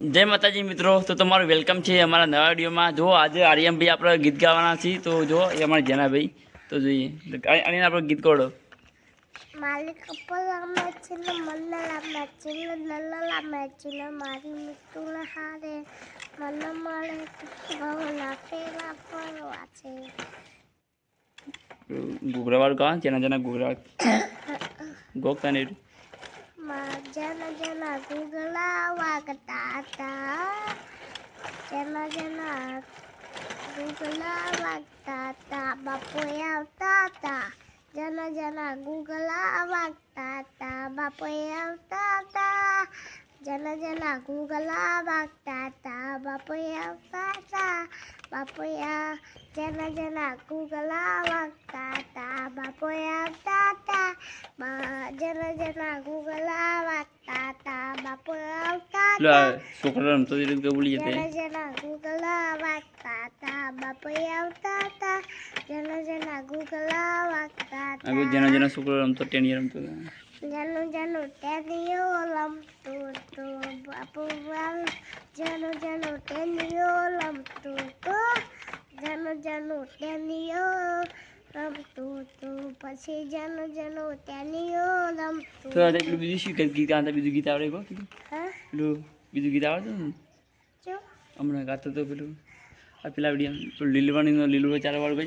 જય માતાજી મિત્રો, તો તમારું વેલકમ છે અમારા નવા વિડીયોમાં। જો આજે આર્યમભાઈ આપણે ગીત ગાવાના છીએ, તો જો એ અમારા જેનાભાઈ, તો જોઈએ અને આપણે ગીત કોડો માલિક કપલા મેચિન મલ્લા મેચિન લલ્લા મેચિન મારી મિતુલ હારે મન મળે ભવના ફેરા ફરવા છે। ઘૂઘરાવાળું ગાવા જેના જેના ઘૂઘરા ગોખતા ને જના જના ગુગલા વાગતા હતા, જના જના ગુગલા વાગતા હતા, બાપોએ આવતા હતા। જના જના ગુગલા વાગતા હતા, બાપોએ આવતા હતા। જના જના ગુગલા વાગતા હતા, બાપોએ આવતા હતા। બાપોએ જના જના ગુગલા વાગતા હતા, બાપોએ આવતા હતા। જના જના ગુગલા વાગતા હતા, બાપોએ આવતા હતા। છોકરા રમતો બોલી જતે જના જના ગુગલા વાગતા હતા, બાપોએ આવતા હતા। જના જના ગુગલા વાગતા હતા, જેના જેના છોકરો રમતો ટેનિયા રમતો જનું જનું ટેનિયો લમતું તો બાપુ જનું જનું ટેનિયો લમતું તો, જનું જનું ટેનિયો રમતું તો, પછી જનું જનું ટેનિયો રમતું તો આજે પેલું બીજું શું ગીત ગાતા, બીજું ગીત આવડે કહો હા પેલું બીજું ગીત આવડે ને જો હમણાં ગાતો તો પેલું આ પેલા વિડીયો લીલવાણીનો લીલું ચાર વાળું કહે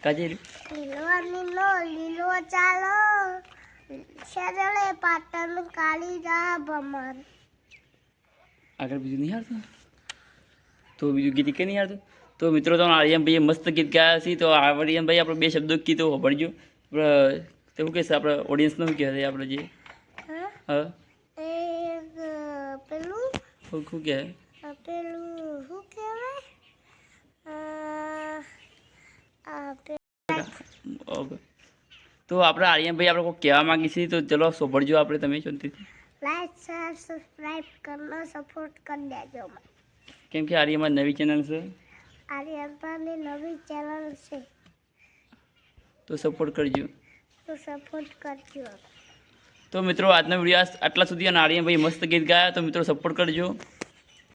કાજે લીલવાનીનો લીલો ચાલો શેરળે પાટણ કાળી રા ભમર। આગળ બીજું નહીં હારતું, તો બીજું ગીત કે નહીં હારતું। તો મિત્રો તો આર્યમભાઈએ મસ્ત ગીત ગાયા છે, તો આર્યમભાઈ આપણે બે શબ્દો કીધો ભણજો આપણે તો શું કહેશે આપણે ઓડિયન્સનું શું કહેવાય આપણે જે હા પેલું શું કહેવાય પેલું શું કહેવાય ઓકે। તો આપણે આર્યમભાઈ આપણે કોઈ કહેવા માંગીએ છીએ, તો ચલો સોંભળજો આપણે તમે શાંતિથી લાઈક શેર સબસ્ક્રાઇબ કરનો સપોર્ટ કરી દેજો। કેમ કે આર્યમાં નવી ચેનલ છે, આર્યમાની નવી ચેનલ છે, તો સપોર્ટ કરજો। તો સપોર્ટ કરજો। તો મિત્રો આજનો વિડીયો આટલા સુધી, અને આર્યમભાઈ મસ્ત ગીત ગાયા, તો મિત્રો સપોર્ટ કરજો।